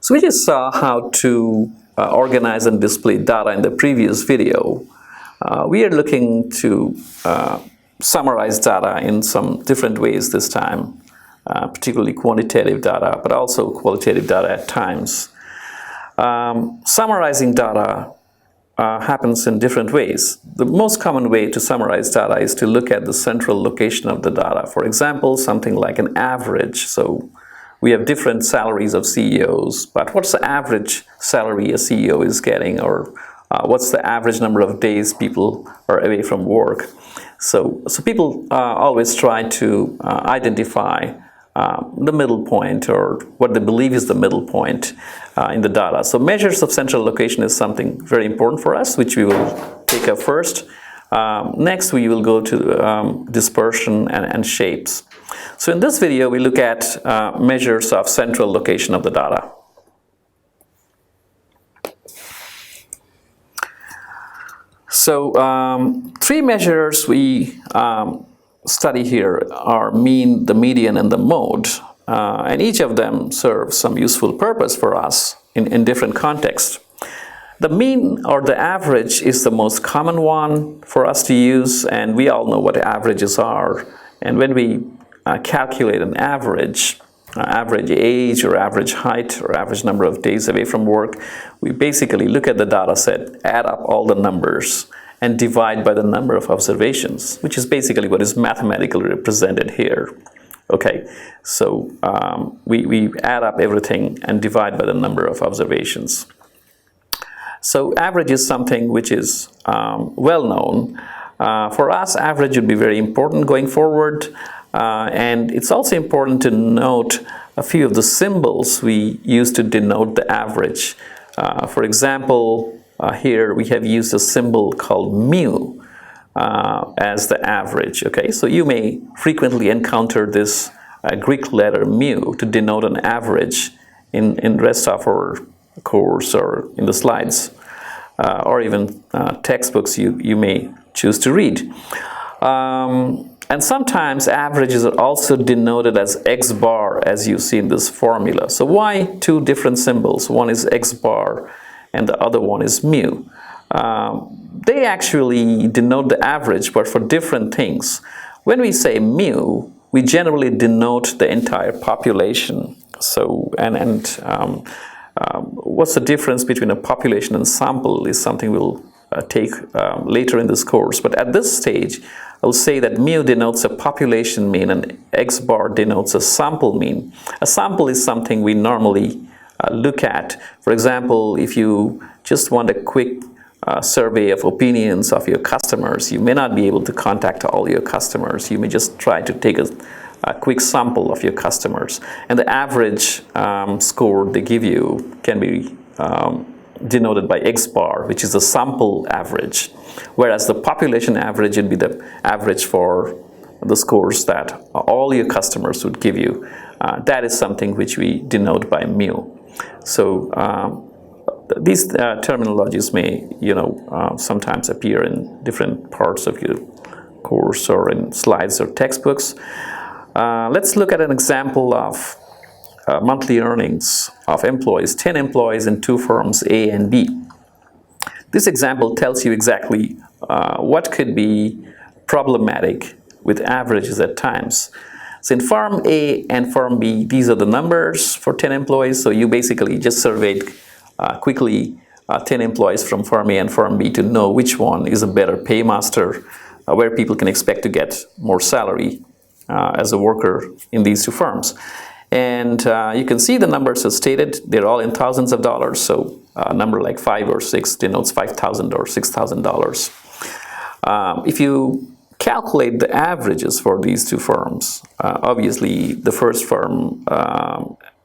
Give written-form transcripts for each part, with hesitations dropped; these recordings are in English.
So we just saw how to organize and display data in the previous video. We are looking to summarize data in some different ways this time, particularly quantitative data, but also qualitative data at times. Summarizing data happens in different ways. The most common way to summarize data is to look at the central location of the data. For example, something like an average. So we have different salaries of CEOs, but what's the average salary a CEO is getting, or what's the average number of days people are away from work? So people always try to identify the middle point, or what they believe is the middle point in the data. So measures of central location is something very important for us, which we will take up first. Next, we will go to dispersion and shapes. So in this video, we look at measures of central location of the data. So three measures we study here are mean, the median, and the mode. And each of them serves some useful purpose for us in different contexts. The mean, or the average, is the most common one for us to use, and we all know what averages are. And when we calculate an average age, or average height, or average number of days away from work, we basically look at the data set, add up all the numbers, and divide by the number of observations, which is basically what is mathematically represented here. Okay, so we add up everything and divide by the number of observations. So average is something which is well known. For us, average would be very important going forward. And it's also important to note a few of the symbols we use to denote the average. For example, here we have used a symbol called mu as the average. Okay, so you may frequently encounter this Greek letter mu to denote an average in rest of our course, or in the slides, or even textbooks you may choose to read. And sometimes averages are also denoted as X bar, as you see in this formula. So why two different symbols? One is X bar and the other one is mu. They actually denote the average, but for different things. When we say mu, we generally denote the entire population. So, what's the difference between a population and sample is something we'll take later in this course. But at this stage, I'll say that mu denotes a population mean and X bar denotes a sample mean. A sample is something we normally look at. For example, if you just want a quick survey of opinions of your customers, you may not be able to contact all your customers. You may just try to take a quick sample of your customers. And the average score they give you can be denoted by X bar, which is the sample average, whereas the population average would be the average for the scores that all your customers would give you. That is something which we denote by mu. So these terminologies may, sometimes appear in different parts of your course or in slides or textbooks. Let's look at an example of monthly earnings of employees, 10 employees in two firms, A and B. This example tells you exactly what could be problematic with averages at times. So in firm A and firm B, these are the numbers for 10 employees. So you basically just surveyed quickly 10 employees from firm A and firm B to know which one is a better paymaster, where people can expect to get more salary as a worker in these two firms. And you can see the numbers as stated. They're all in thousands of dollars. So a number like 5 or 6 denotes $5,000 or $6,000. If you calculate the averages for these two firms, obviously the first firm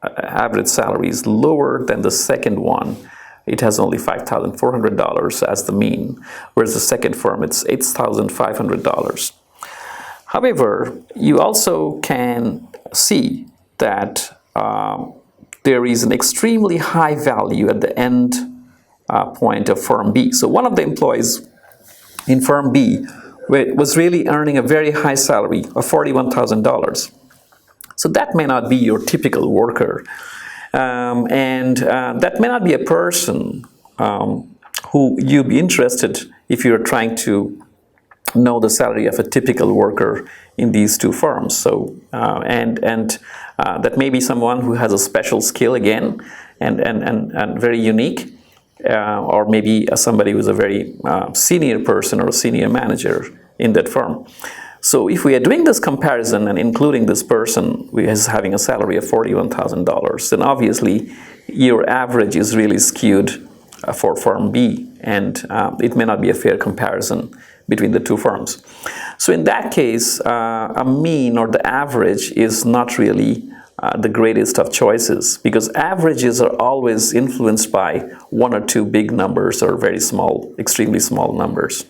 average salary is lower than the second one. It has only $5,400 as the mean, whereas the second firm, it's $8,500. However, you also can see that there is an extremely high value at the end point of firm B. So one of the employees in firm B was really earning a very high salary of $41,000. So that may not be your typical worker. That may not be a person who you'd be interested if you're trying to know the salary of a typical worker in these two firms. So, that may be someone who has a special skill again, and very unique, or maybe somebody who's a very senior person or a senior manager in that firm. So if we are doing this comparison and including this person who is having a salary of $41,000, then obviously your average is really skewed for firm B, and it may not be a fair comparison between the two firms. So in that case, a mean or the average is not really the greatest of choices, because averages are always influenced by one or two big numbers or very small, extremely small numbers.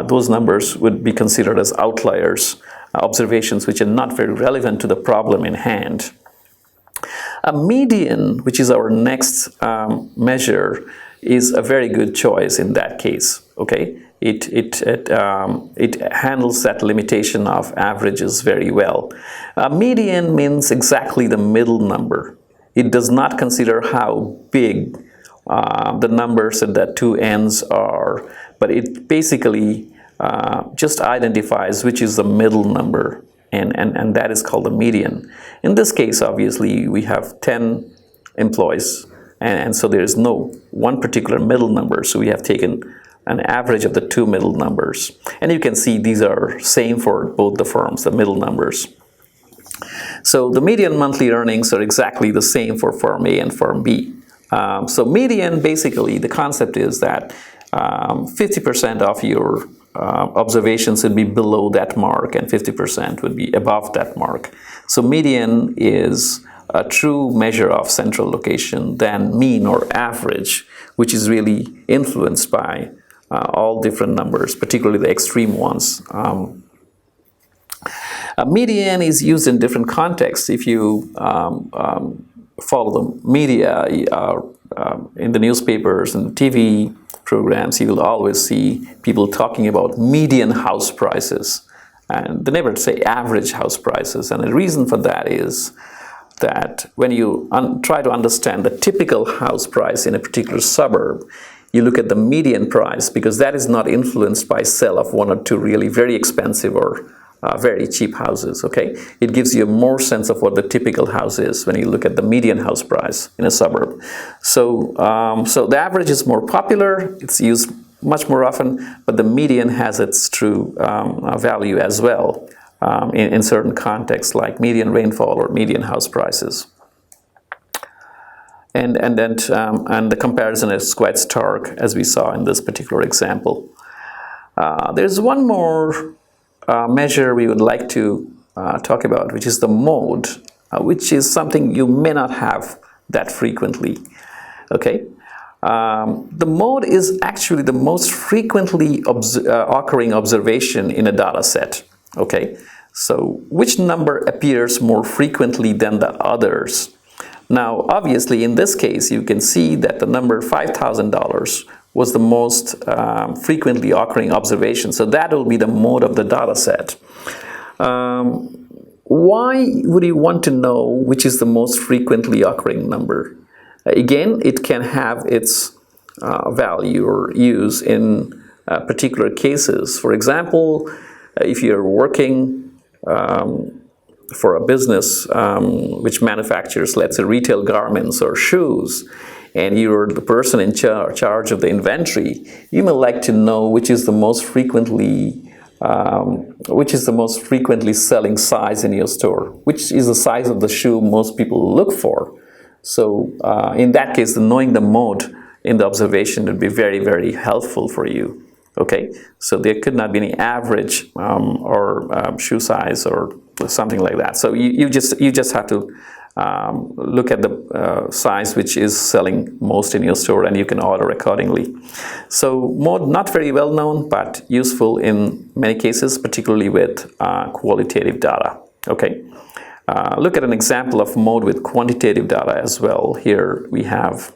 Those numbers would be considered as outliers, observations which are not very relevant to the problem in hand. A median, which is our next measure, is a very good choice in that case. Okay, it handles that limitation of averages very well. A median means exactly the middle number. It does not consider how big the numbers at the two ends are, but it basically just identifies which is the middle number, and that is called the median. In this case, obviously, we have 10 employees, and so there is no one particular middle number, so we have taken an average of the two middle numbers. And you can see these are same for both the firms, the middle numbers. So the median monthly earnings are exactly the same for firm A and firm B. So median, basically, the concept is that 50% of your observations would be below that mark and 50% would be above that mark. So median is a true measure of central location than mean or average, which is really influenced by all different numbers, particularly the extreme ones. A median is used in different contexts. If you follow the media in the newspapers and TV programs, you will always see people talking about median house prices, and they never say average house prices. And the reason for that is that when you try to understand the typical house price in a particular suburb, you look at the median price, because that is not influenced by sale of one or two really very expensive or very cheap houses. Okay, it gives you a more sense of what the typical house is when you look at the median house price in a suburb. So, so the average is more popular; it's used much more often, but the median has its true value as well in certain contexts, like median rainfall or median house prices. And the comparison is quite stark, as we saw in this particular example. There's one more measure we would like to talk about, which is the mode, which is something you may not have that frequently. Okay, the mode is actually the most frequently occurring observation in a data set. Okay, so which number appears more frequently than the others? Now, obviously, in this case, you can see that the number $5,000 was the most frequently occurring observation. So that will be the mode of the data set. Why would you want to know which is the most frequently occurring number? Again, it can have its value or use in particular cases. For example, if you're working for a business which manufactures, let's say, retail garments or shoes, and you're the person in charge of the inventory, you may like to know which is the most frequently selling size in your store, which is the size of the shoe most people look for. So in that case, knowing the mode in the observation would be very, very helpful for you. Okay, so there could not be any average or shoe size or something like that. So you just have to look at the size which is selling most in your store, and you can order accordingly. So mode, not very well known, but useful in many cases, particularly with qualitative data. Okay, look at an example of mode with quantitative data as well. Here we have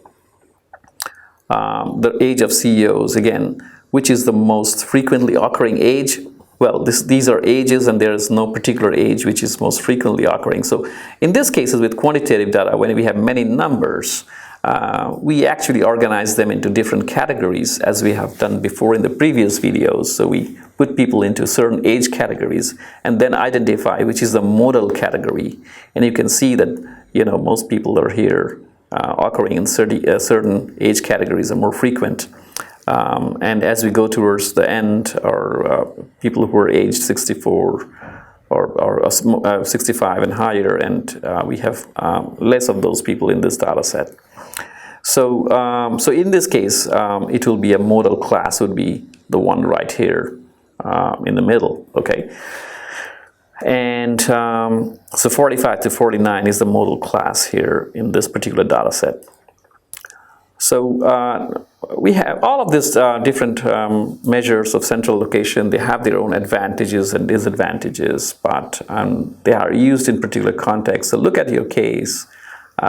the age of CEOs again. Which is the most frequently occurring age? well, these are ages, and there is no particular age which is most frequently occurring. So in this case, with quantitative data, when we have many numbers, we actually organize them into different categories, as we have done before in the previous videos. So we put people into certain age categories and then identify which is the modal category. And you can see that, you know, most people are here occurring in certain age categories are more frequent. And as we go towards the end, are people who are aged 64 or 65 and higher, and we have less of those people in this data set. So, so in this case, it will be a modal class, would be the one right here in the middle, okay? And so 45 to 49 is the modal class here in this particular data set. So we have all of these different measures of central location. They have their own advantages and disadvantages, but they are used in particular contexts. So look at your case.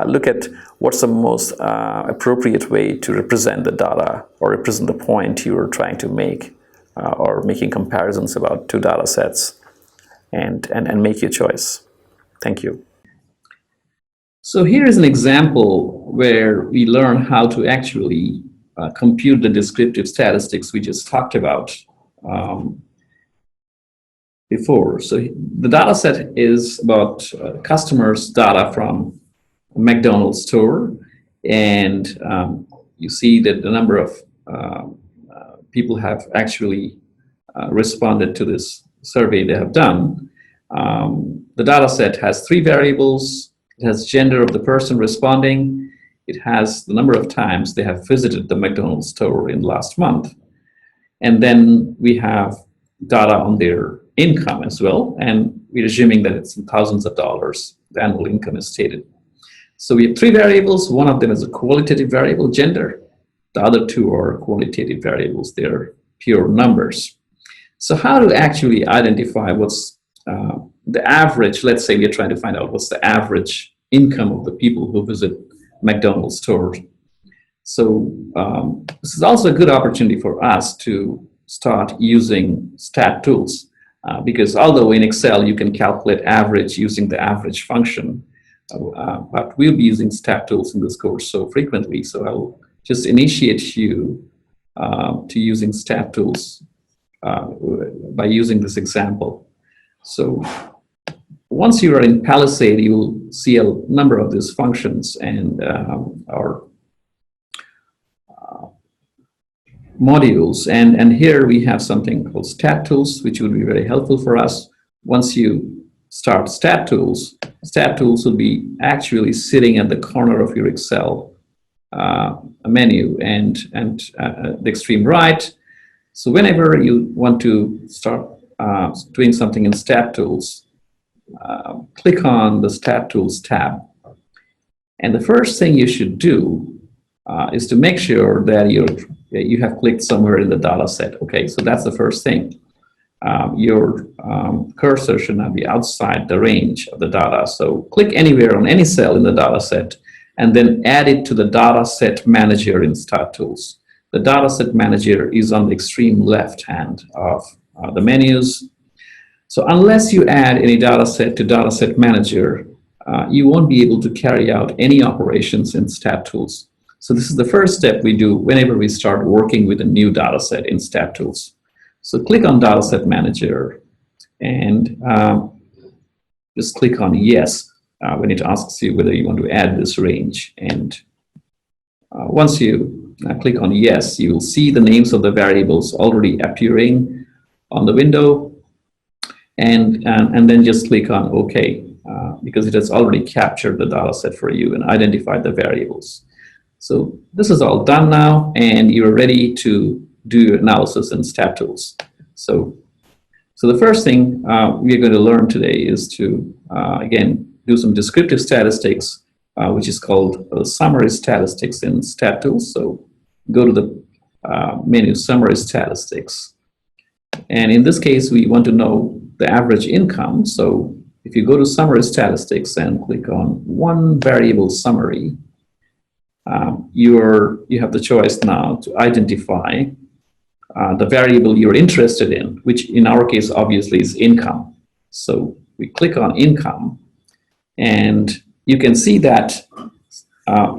Look at what's the most appropriate way to represent the data or represent the point you are trying to make, or making comparisons about two data sets, and make your choice. Thank you. So here is an example where we learn how to actually compute the descriptive statistics we just talked about before. So the data set is about customers' data from a McDonald's store, and you see that the number of people have actually responded to this survey they have done. The data set has 3 variables. It has gender of the person responding. It has the number of times they have visited the McDonald's store in the last month. And then we have data on their income as well. And we're assuming that it's in thousands of dollars. The annual income is stated. So we have 3 variables. One of them is a qualitative variable, gender. The other 2 are quantitative variables. They're pure numbers. So how to actually identify what's the average? Let's say we're trying to find out what's the average income of the people who visit McDonald's stores. So this is also a good opportunity for us to start using stat tools, because although in Excel you can calculate average using the average function, but we'll be using stat tools in this course so frequently, so I'll just initiate you to using stat tools by using this example. So once you are in Palisade, you'll see a number of these functions and our modules. And here we have something called stat tools, which would be very helpful for us. Once you start stat tools will be actually sitting at the corner of your Excel menu and the extreme right. So whenever you want to start doing something in stat tools, click on the Stat Tools tab. And the first thing you should do is to make sure that you have clicked somewhere in the data set. Okay, so that's the first thing. Your cursor should not be outside the range of the data. So click anywhere on any cell in the data set and then add it to the data set manager in Stat Tools. The data set manager is on the extreme left hand of the menus. So unless you add any data set to data set manager, you won't be able to carry out any operations in Stat Tools. So this is the first step we do whenever we start working with a new data set in Stat Tools. So click on data set manager and just click on yes when it asks you whether you want to add this range. And once you click on yes, you will see the names of the variables already appearing on the window. And then just click on OK, because it has already captured the data set for you and identified the variables. So this is all done now, and you're ready to do your analysis in Stat Tools. So the first thing we're going to learn today is to, again, do some descriptive statistics, which is called summary statistics in Stat Tools. So go to the menu Summary Statistics. And in this case, we want to know the average income. So if you go to Summary Statistics and click on one variable summary, you have the choice now to identify the variable you're interested in, which in our case obviously is income. So we click on income, and you can see that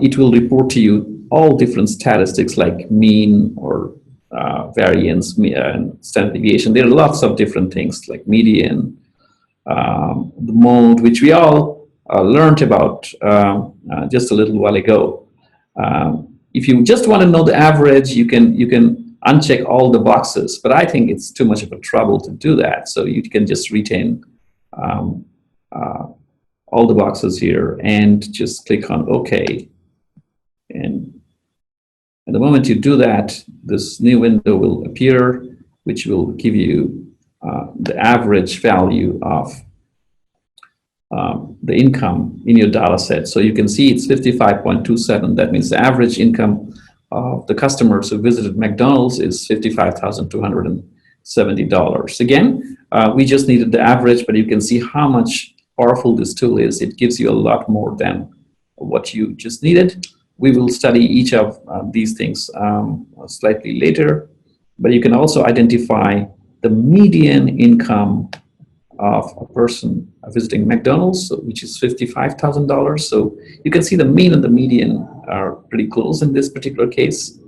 it will report to you all different statistics like mean or variance and standard deviation. There are lots of different things like median, the mode, which we all learned about just a little while ago. If you just want to know the average, you can uncheck all the boxes, but I think it's too much of a trouble to do that. So you can just retain all the boxes here and just click on OK. And the moment you do that, this new window will appear, which will give you the average value of the income in your data set. So you can see it's 55.27. That means the average income of the customers who visited McDonald's is $55,270. Again, we just needed the average, but you can see how much powerful this tool is. It gives you a lot more than what you just needed. We will study each of these things slightly later, but you can also identify the median income of a person visiting McDonald's, which is $55,000. So you can see the mean and the median are pretty close in this particular case.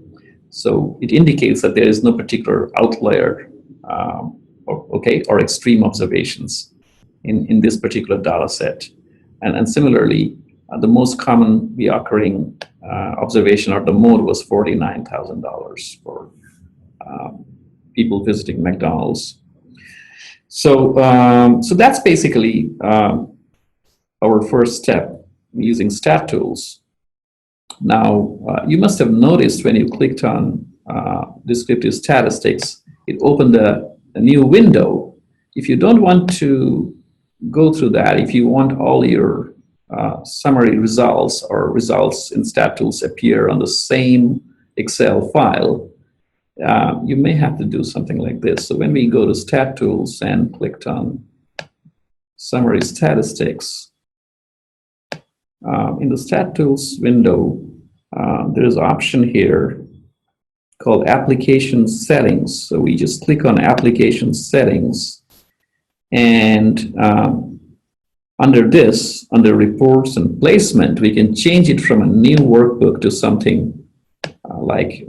So it indicates that there is no particular outlier or extreme observations in this particular data set. And similarly, the most common reoccurring observation or the mode was $49,000 for people visiting McDonald's. So, so that's basically our first step using stat tools. Now, you must have noticed when you clicked on Descriptive Statistics, it opened a new window. If you don't want to go through that, if you want all your summary results or results in stat tools appear on the same Excel file, you may have to do something like this. So when we go to Stat Tools and clicked on Summary Statistics, in the Stat Tools window, there's an option here called Application Settings. So we just click on Application Settings, and under this, under Reports and Placement, we can change it from a new workbook to something like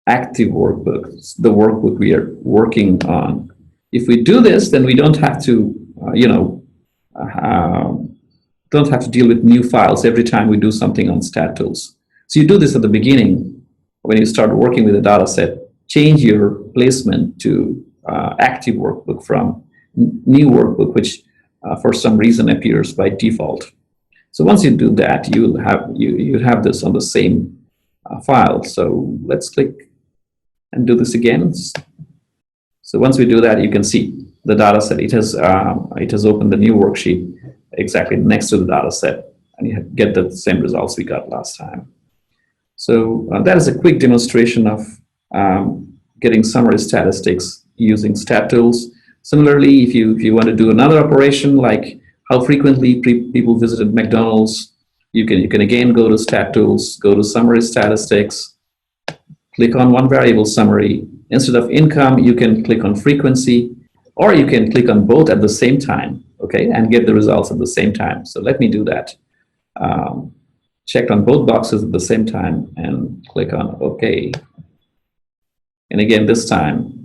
active workbook, the workbook we are working on. If we do this, then we don't have to, don't have to deal with new files every time we do something on Stat Tools. So you do this at the beginning when you start working with a data set. Change your placement to active workbook from new workbook, which for some reason appears by default. So once you do that, you'll have this on the same file. So let's click and do this again. So once we do that, you can see the data set. It has opened the new worksheet exactly next to the data set, and you get the same results we got last time. So that is a quick demonstration of getting summary statistics using stat tools. Similarly, if you want to do another operation like how frequently people visited McDonald's, you can again go to stat tools, go to summary statistics, click on one variable summary. Instead of income, you can click on frequency, or you can click on both at the same time, okay, and get the results at the same time. So let me do that. Check on both boxes at the same time and click on OK. And again, this time,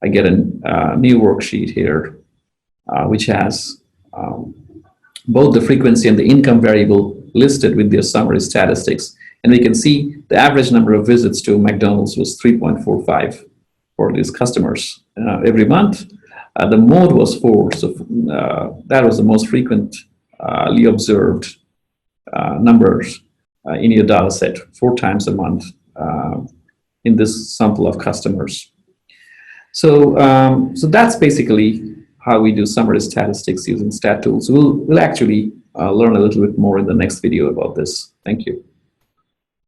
I get a new worksheet here, which has both the frequency and the income variable listed with their summary statistics. And we can see the average number of visits to McDonald's was 3.45 for these customers every month. The mode was 4, so that was the most frequently observed numbers in your data set, 4 times a month in this sample of customers. So, so that's basically how we do summary statistics using stat tools. We'll actually learn a little bit more in the next video about this. Thank you.